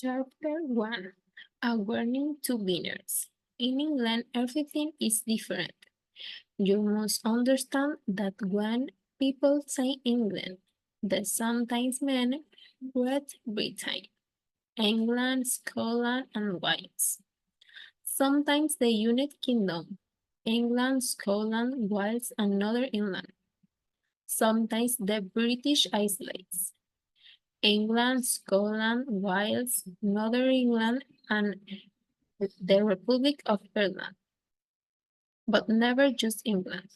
Chapter 1. A warning to beginners. In England, everything is different. You must understand that when people say England, they sometimes mean Great Britain, England, Scotland, and Wales. Sometimes the United Kingdom, England, Scotland, Wales, and Northern Ireland. Sometimes the British Isles, England, Scotland, Wales, Northern Ireland, and the Republic of Ireland, but never just England.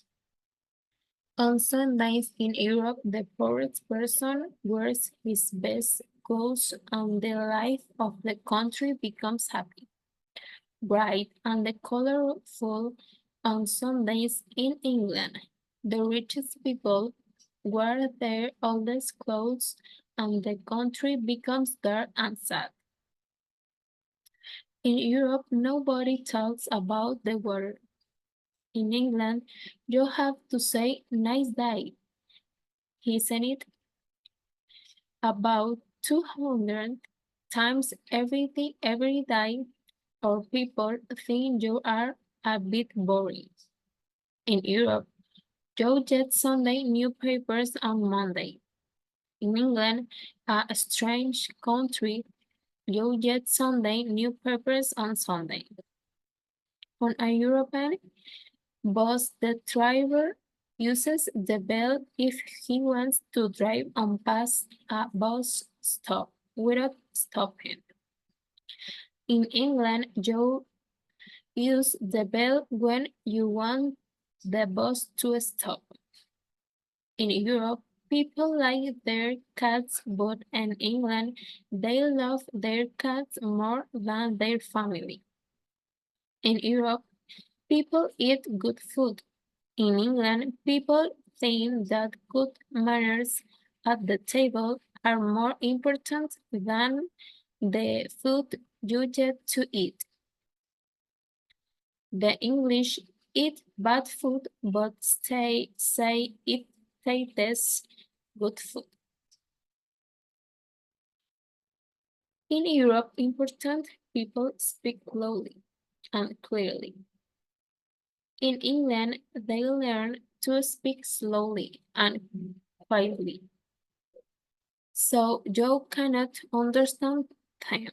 On Sundays in Europe, the poorest person wears his best clothes and the life of the country becomes happy, bright, and colorful. On Sundays in England, the richest people wear their oldest clothes and the country becomes dark and sad. In Europe, nobody talks about the weather. In England, you have to say nice day, isn't it? About 200 times every day, or people think you are a bit boring. In Europe, you get Sunday newspapers on Monday. In England, a strange country, you get Sunday newspapers on Sunday. On a European bus, the driver uses the bell if he wants to drive on past a bus stop without stopping. In England, you use the bell when you want the bus to stop. In Europe, people like their cats, but in England, they love their cats more than their family. In Europe, people eat good food. In England, people think that good manners at the table are more important than the food you get to eat. The English eat bad food but say it tastes good food. In Europe, important people speak slowly and clearly. In England, they learn to speak slowly and quietly, so you cannot understand them.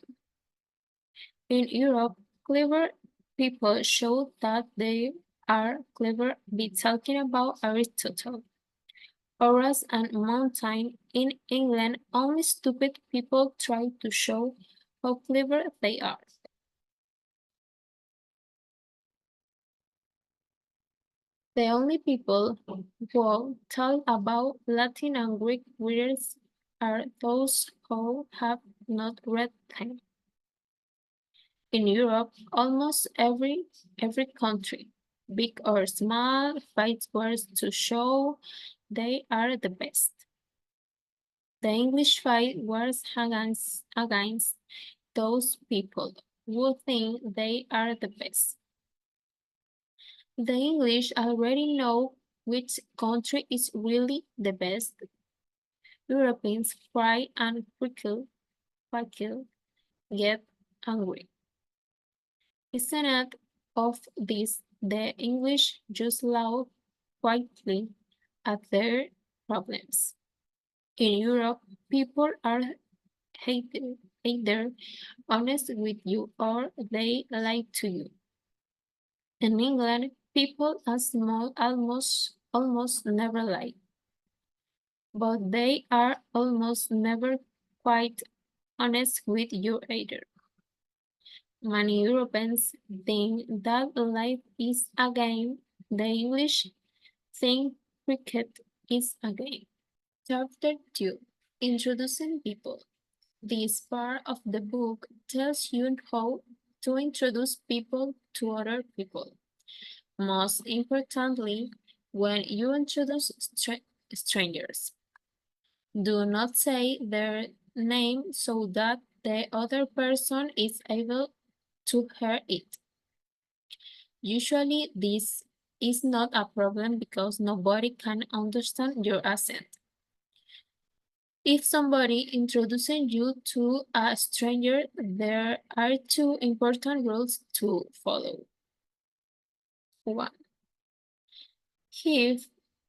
In Europe, clever people show that they are clever by talking about Aristotle, Horace, and Montaigne. In England, only stupid people try to show how clever they are. The only people who talk about Latin and Greek readers are those who have not read them. In Europe, almost every country, big or small, fights words to show they are the best. The English fight wars against those people who think they are the best. The English already know which country is really the best. Europeans cry and prickle, get angry. Instead of this, the English just laugh quietly at their problems. In Europe, people are either honest with you or they lie to you. In England, people are small almost never lie, but they are almost never quite honest with you either. Many Europeans think that life is a game. The English think cricket is a game. Chapter 2. Introducing people. This part of the book tells you how to introduce people to other people. Most importantly, when you introduce strangers, do not say their name so that the other person is able to hear it. Usually, this is not a problem because nobody can understand your accent. If somebody introducing you to a stranger, there are two important rules to follow. One, if,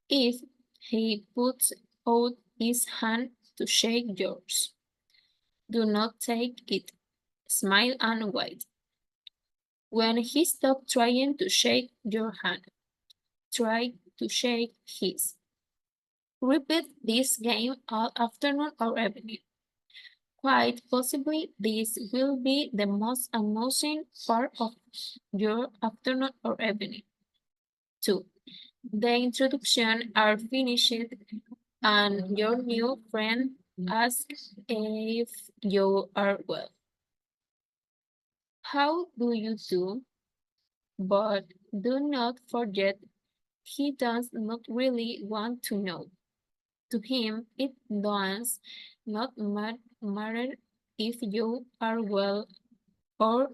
if he puts out his hand to shake yours, do not take it. Smile and wait. When he stops trying to shake your hand, try to shake his. Repeat this game all afternoon or evening. Quite possibly, this will be the most amusing part of your afternoon or evening. 2. The introduction are finished and your new friend asks if you are well. How do you do? But do not forget, he does not really want to know. To him, it does not matter if you are well or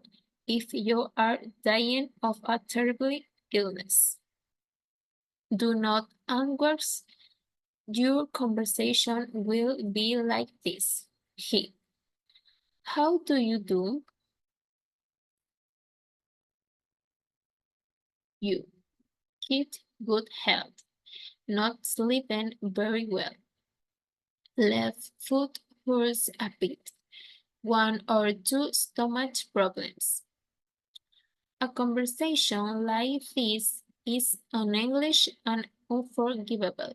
if you are dying of a terrible illness. Do not angox. Your conversation will be like this. He. How do you do? You. Keep good health. Not sleeping very well. Left foot hurts a bit. One or two stomach problems. A conversation like this is in English and unforgivable.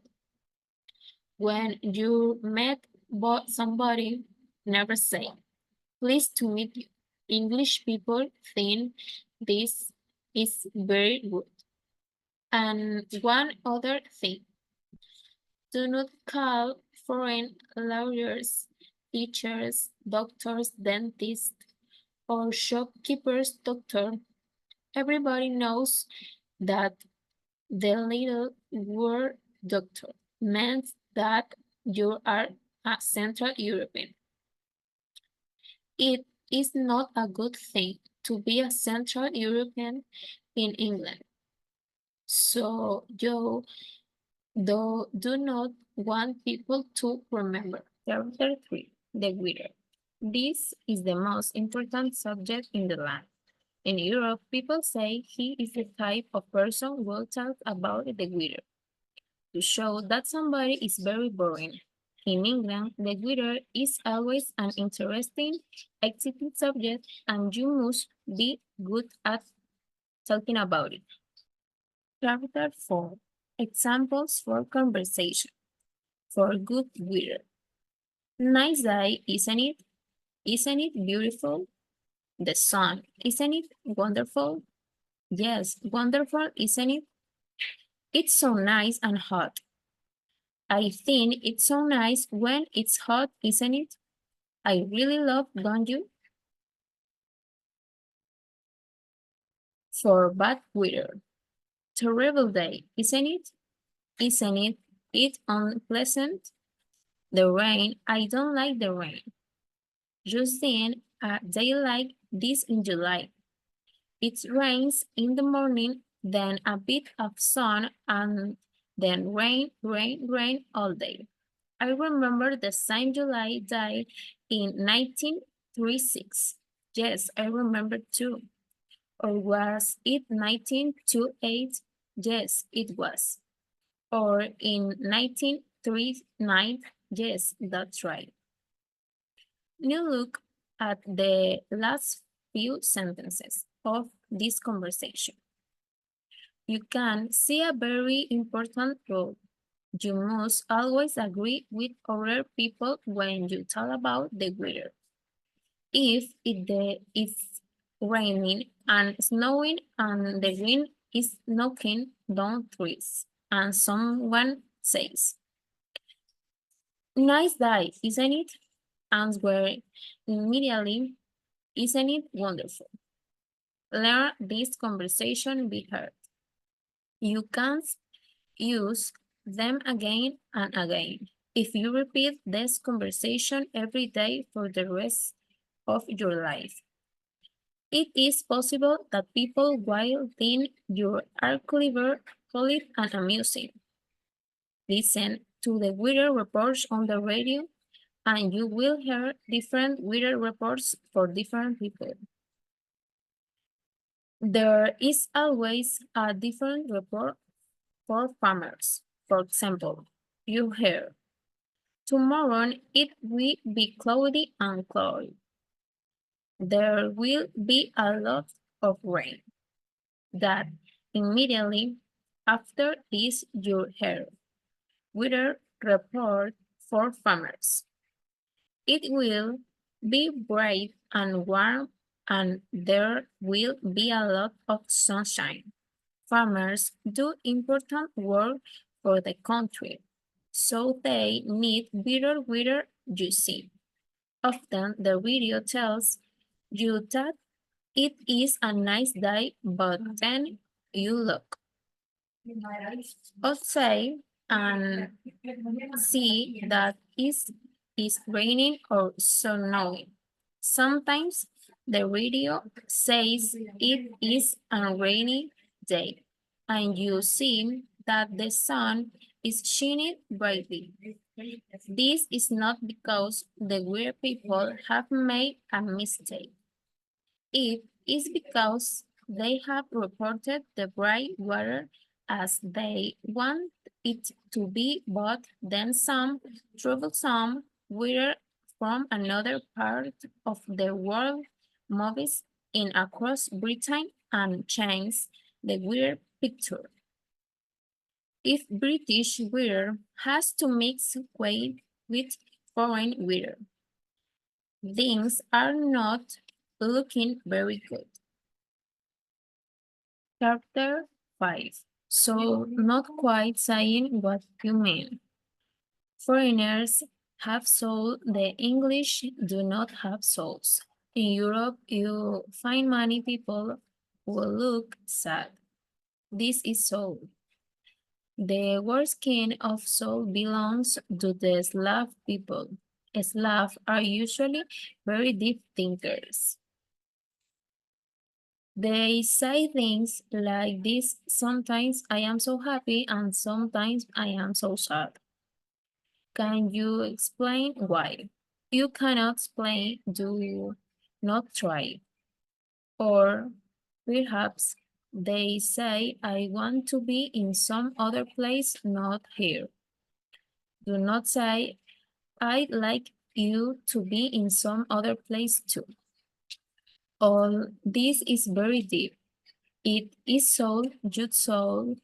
When you met somebody, never say, pleased to meet you. English people think this is very good. And one other thing, do not call foreign lawyers, teachers, doctors, dentists, or shopkeepers doctor. Everybody knows that the little word doctor means that you are a Central European. It is not a good thing to be a Central European in England. So you do not want people to remember. Chapter 3. The Weather. This is the most important subject in the land. In Europe, people say he is the type of person who will talk about the weather to show that somebody is very boring. In England, the weather is always an interesting, exciting subject, and you must be good at talking about it. Chapter 4. Examples for conversation. For good weather. Nice day, isn't it? Isn't it beautiful? The sun, isn't it wonderful? Yes, wonderful, isn't it? It's so nice and hot. I think it's so nice when it's hot, isn't it? I really love, don't you? For bad weather. Terrible day, isn't it? Isn't it? It's unpleasant. The rain, I don't like the rain. Just then, a day like this in July. It rains in the morning, then a bit of sun, and then rain, rain, rain all day. I remember the same July day in 1936. Yes, I remember too. Or was it 1928? Yes, it was. Or in 1939? Yes, that's right. Now look at the last few sentences of this conversation. You can see a very important rule. You must always agree with other people when you talk about the weather. If it's raining and snowing and the wind is knocking down trees, and someone says, nice day, isn't it? Answer immediately, isn't it wonderful? Learn this conversation be heard. You can't use them again and again. If you repeat this conversation every day for the rest of your life, it is possible that people will think you are clever, cool, and amusing. Listen to the weather reports on the radio. and you will hear different weather reports for different people. There is always a different report for farmers. For example, you hear, tomorrow it will be cloudy and cloudy. There will be a lot of rain. That immediately after this you hear weather report for farmers. It will be bright and warm and there will be a lot of sunshine. Farmers do important work for the country, so they need better weather, you see. Often the radio tells you that it is a nice day, but then you look outside and see that is raining or snowing. Sometimes the radio says it is a rainy day, and you see that the sun is shining brightly. This is not because the weather people have made a mistake. It is because they have reported the bright weather as they want it to be, but then some troublesome weather from another part of the world moves in across Britain and changes the weather picture. If British weather has to mix with foreign weather, things are not looking very good. Chapter 5. So, not quite saying what you mean. Foreigners have soul, the English do not have souls. In Europe, you find many people who look sad. This is soul. The worst kind of soul belongs to the Slav people. Slavs are usually very deep thinkers. They say things like this, sometimes I am so happy and sometimes I am so sad. Can you explain why? You cannot explain, do not try. Or perhaps they say I want to be in some other place, not here. Do not say I'd like you to be in some other place too. All this is very deep. It is soul, good soul,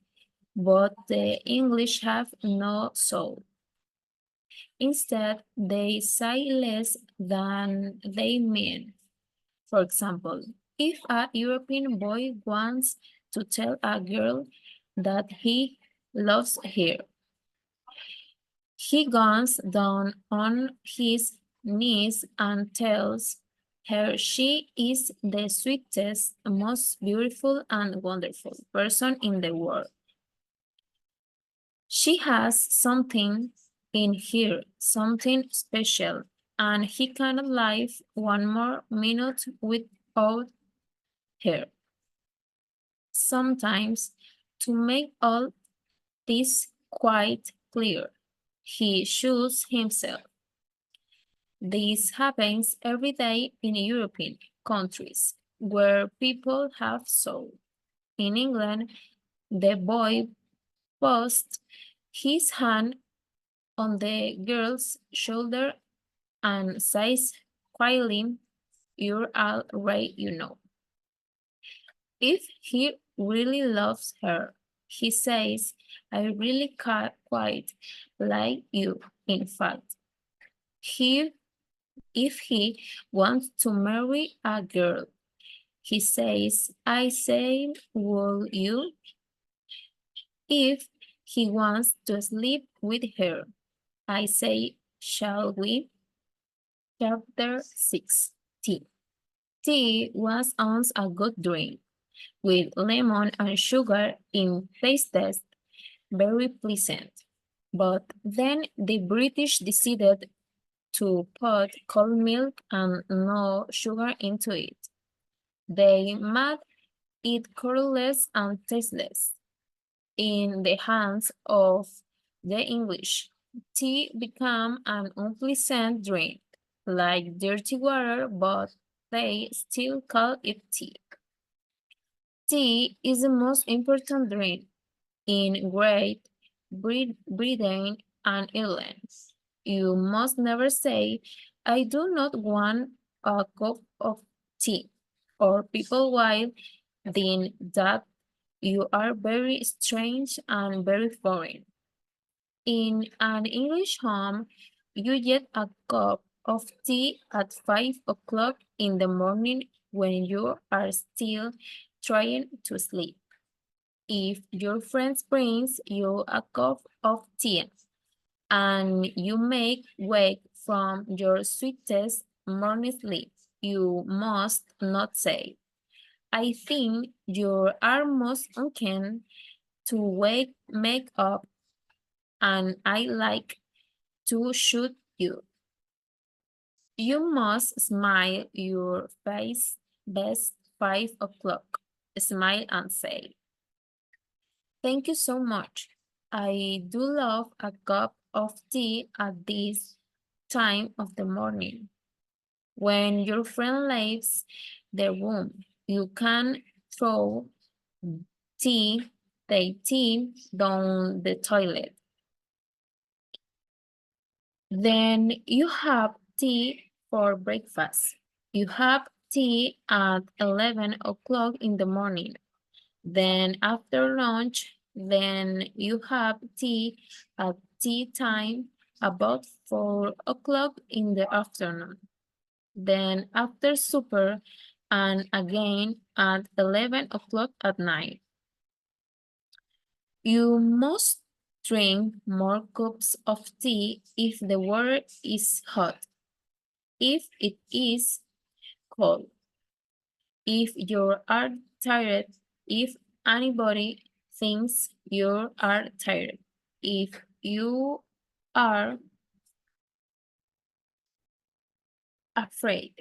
but the English have no soul. Instead, they say less than they mean. For example, if a European boy wants to tell a girl that he loves her, he goes down on his knees and tells her she is the sweetest, most beautiful, and wonderful person in the world. She has something in here, something special, and he cannot live one more minute without her. Sometimes, to make all this quite clear, he shoots himself. This happens every day in European countries where people have soul. In England, the boy puts his hand on the girl's shoulder and says quietly, "You're all right, you know." If he really loves her, he says, "I really quite like you." In fact, he, if he wants to marry a girl, he says, "I say, will you?" If he wants to sleep with her, I say, "Shall we?" Chapter 6. Tea. Tea was once a good drink, with lemon and sugar in tasted very pleasant. But then the British decided to put cold milk and no sugar into it. They made it colorless and tasteless in the hands of the English. tea become an unpleasant drink, like dirty water, but they still call it tea. Tea is the most important drink in Great Britain and Ireland. You must never say, I do not want a cup of tea, or people will think that you are very strange and very foreign. In an English home, you get a cup of tea at 5 o'clock in the morning when you are still trying to sleep. If your friend brings you a cup of tea and you make wake from your sweetest morning sleep, you must not say, I think you are most unkind to make up and I like to shoot you. You must smile your face best 5 o'clock. Smile and say, thank you so much. I do love a cup of tea at this time of the morning. When your friend leaves the room, you can throw tea, the tea down the toilet. Then you have tea for breakfast. You have tea at 11 o'clock in the morning. Then after lunch, then you have tea at tea time about 4 o'clock in the afternoon. Then after supper and again at 11 o'clock at night. You must drink more cups of tea if the water is hot. If it is cold, if you are tired, if anybody thinks you are tired, if you are afraid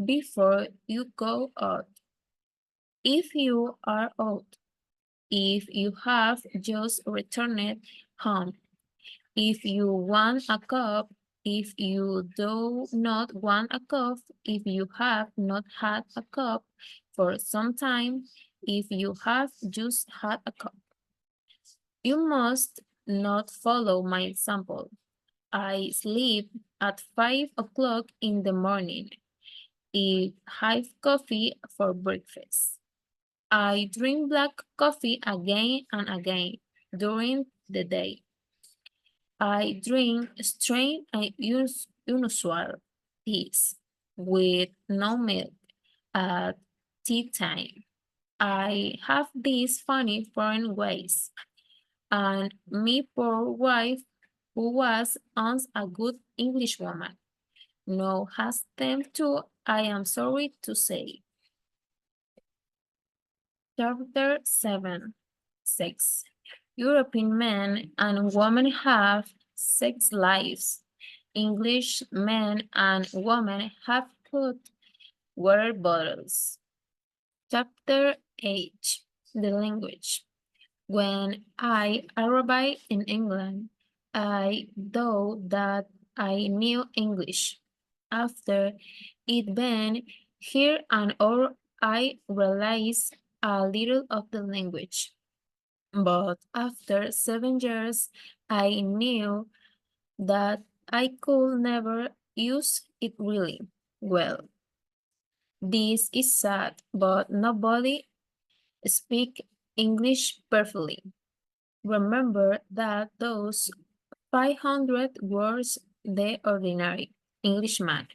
before you go out, if you are out, if you have just returned home, if you want a cup, if you do not want a cup, if you have not had a cup for some time, if you have just had a cup. You must not follow my example. I sleep at 5 o'clock in the morning. Eat hot coffee for breakfast. I drink black coffee again and again during the day. I drink strange and unusual teas with no milk at tea time. I have these funny foreign ways, and my poor wife, who was once a good Englishwoman, now has them too, I am sorry to say. Chapter 7 6. European men and women have sex lives. English men and women have put water bottles. Chapter 8 The language. When I arrived in England, I thought that I knew English. After it been here an hour, I realized a little of the language. But after 7 years, I knew that I could never use it really well. This is sad, but nobody speaks English perfectly. Remember that those 500 words the ordinary Englishman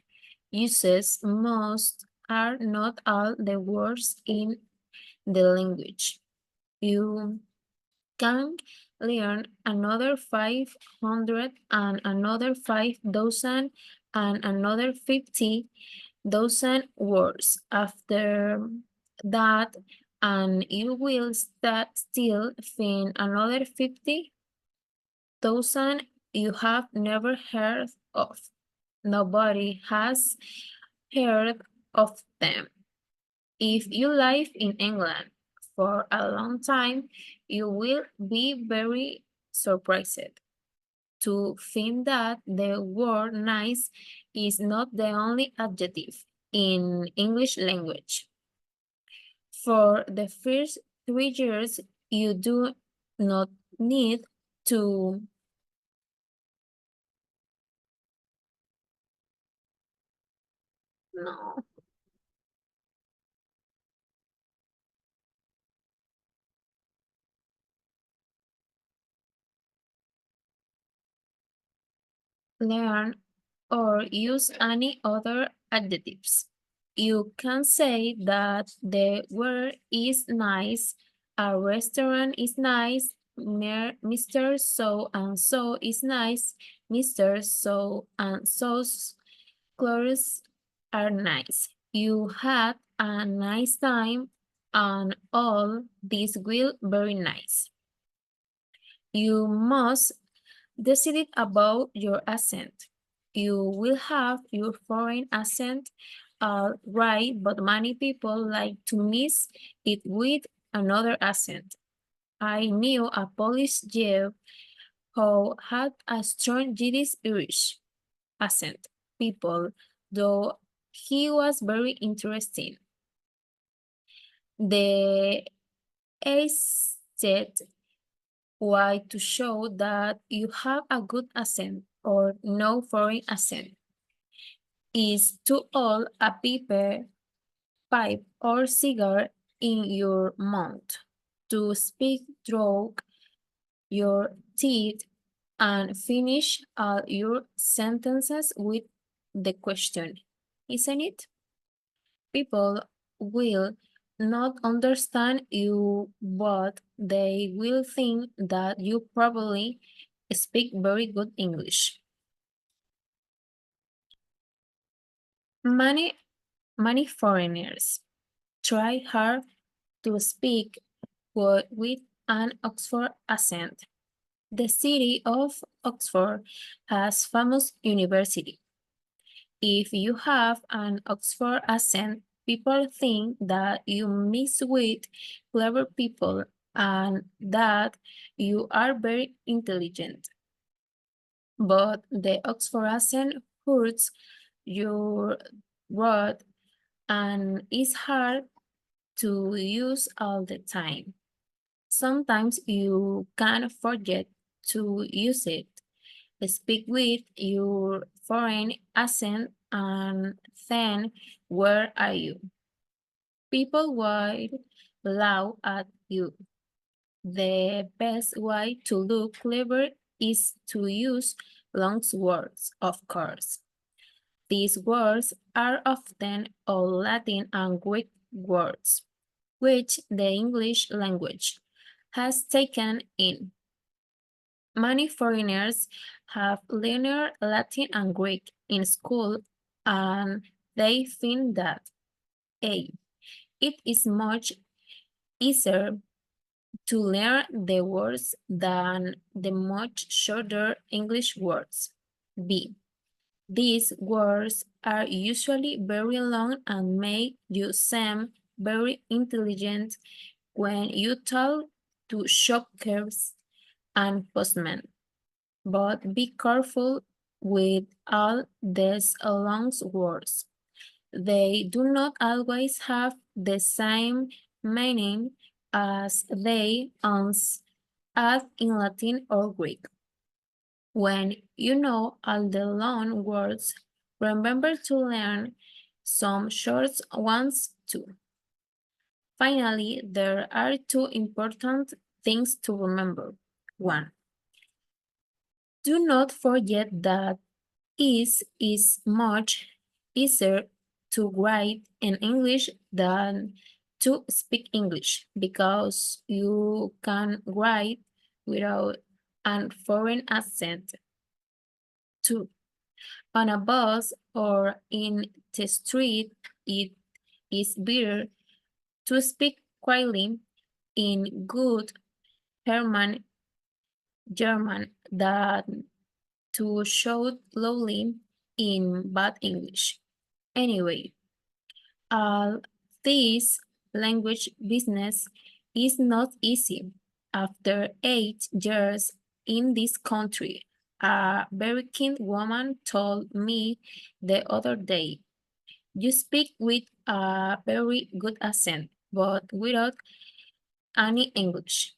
uses most are not all the words in the language. You can learn another 500 and another 5,000 and another 50,000 words after that, and you will still find another 50,000 you have never heard of. Nobody has heard of them. If you live in England for a long time, you will be very surprised. to think that the word nice is not the only adjective in English language. For the first 3 years, you do not need to no, learn or use any other adjectives. You can say that the weather is nice, a restaurant is nice, Mr. So and so is nice, Mr. So and so's clothes are nice. You had a nice time and all this will very nice. You must decide about your accent. You will have your foreign accent right, but many people like to mix it with another accent. I knew a Polish Jew who had a strong Yiddish Irish accent. People, though he was very interesting. The ace said, why to show that you have a good accent or no foreign accent is to hold a pipe or cigar in your mouth, to speak through your teeth and finish all your sentences with the question, isn't it? People will not understand you, but they will think that you probably speak very good English. Many, many foreigners try hard to speak with an Oxford accent. The city of Oxford has famous university. If you have an Oxford accent, people think that you mix with clever people and that you are very intelligent. But the Oxford accent hurts your throat and is hard to use all the time. Sometimes you can forget to use it. Speak with your foreign accent and then where are you? People will laugh at you. The best way to look clever is to use long words, of course. These words are often all Latin and Greek words, which the English language has taken in. Many foreigners have learned Latin and Greek in school, and they think that A, it is much easier to learn the words than the much shorter English words. B, these words are usually very long and make you seem very intelligent when you talk to shopkeepers and postmen. But be careful with all these long words. They do not always have the same meaning as they once had in Latin or Greek. When you know all the long words, remember to learn some short ones too. Finally, there are two important things to remember. One, do not forget that is much easier to write in English than to speak English because you can write without a foreign accent. Two, on a bus or in the street, it is better to speak quietly in good German than to shout loudly in bad English. Anyway, all this language business is not easy. After 8 years in this country, A very kind woman told me the other day, you speak with a very good accent, but without any English.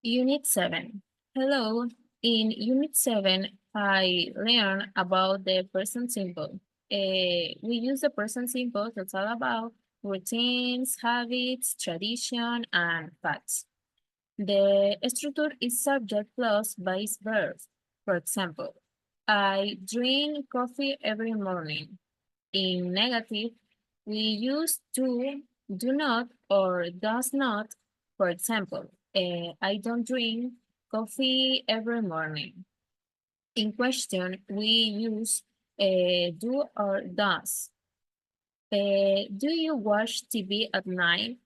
Unit 7. Hello. In Unit 7, I learned about the present simple. We use the present simple to talk about routines, habits, tradition, and facts. The structure is subject plus base verb. For example, I drink coffee every morning. In negative, we use do not, or does not. For example, I don't drink coffee every morning. In question, we use do or does. Do you watch TV at night?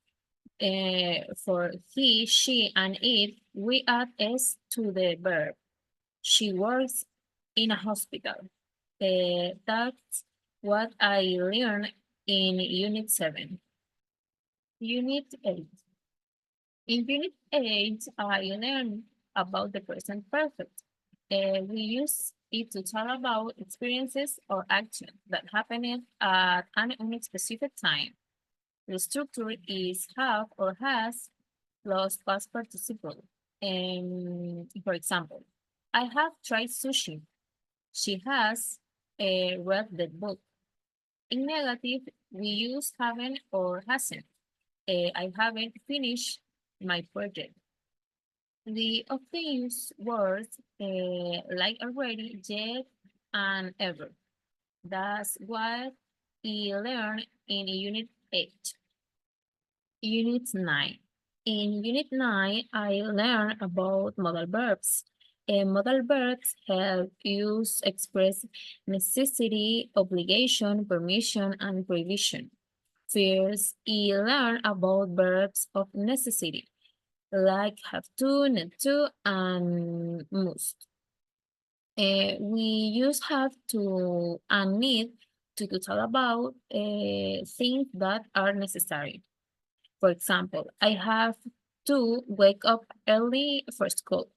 For he, she, and it, we add s to the verb. She works in a hospital. That's what I learned in Unit 7. Unit 8. In Unit 8, I learned about the present perfect. We use it to talk about experiences or actions that happened at an specific time. The structure is have or has plus past participle. For example, I have tried sushi. She has read the book. In negative, we use haven't or hasn't. I haven't finished my project. We often use words like already, yet, and ever. That's what we learned in Unit 8. Unit 9. In Unit 9, I learned about modal verbs. Modal verbs help use express necessity, obligation, permission, and prohibition. First, I learn about verbs of necessity, like have to, need to, and must. We use have to and need to talk about things that are necessary. For example, I have to wake up early for school.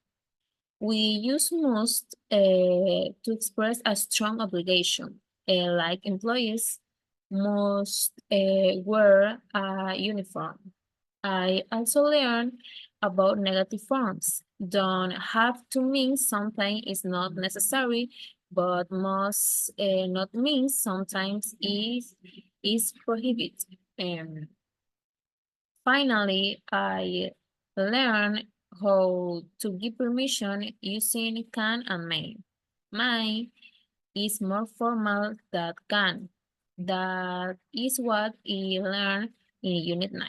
We use must to express a strong obligation, like employees must wear a uniform. I also learned about negative forms. Don't have to mean something is not necessary, but must not mean sometimes is prohibited. Finally, I learned how to give permission using can and may. May is more formal than can. That is what I learned in Unit 9.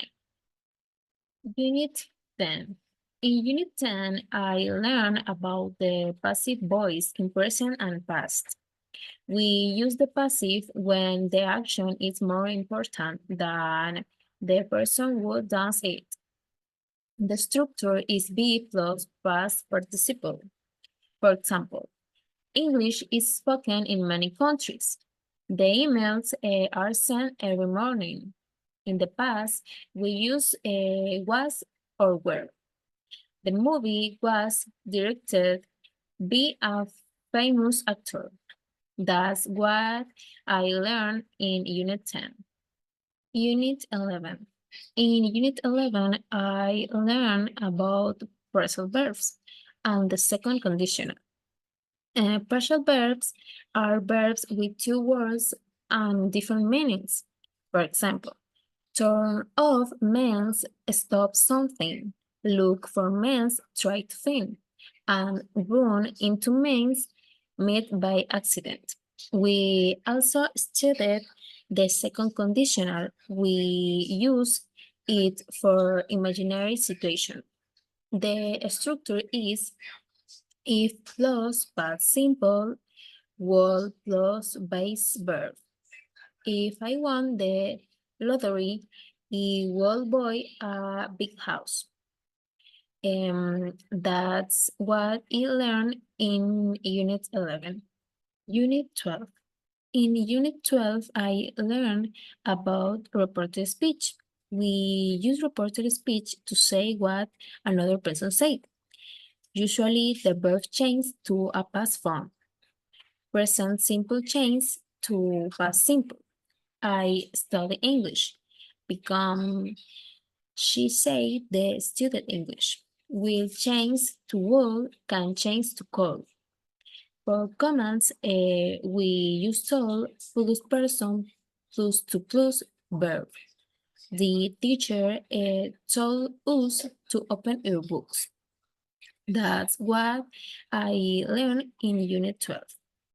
Unit 10. In Unit 10, I learned about the passive voice in present and past. We use the passive when the action is more important than the person who does it. The structure is be plus past participle. For example, English is spoken in many countries. The emails are sent every morning. In the past, we use was or were. The movie was directed by a famous actor. That's what I learned in Unit 10. Unit 11. In Unit 11, I learned about phrasal verbs and the second conditional. Partial verbs are verbs with two words and different meanings. For example, turn off means stop something, look for means try to find, and run into means meet by accident. We also studied the second conditional. We use it for imaginary situation. The structure is if plus past simple, word plus base verb. If I won the lottery, I will buy a big house. That's what I learned in Unit 11. Unit 12. In Unit 12, I learned about reported speech. We use reported speech to say what another person said. Usually the verb changes to a past form. Present simple changes to past simple. I study English. Become she said they studied English. Will change to will, can change to call. For commands, we use told plus person plus to plus verb. The teacher told us to open our books. That's what I learned in Unit 12.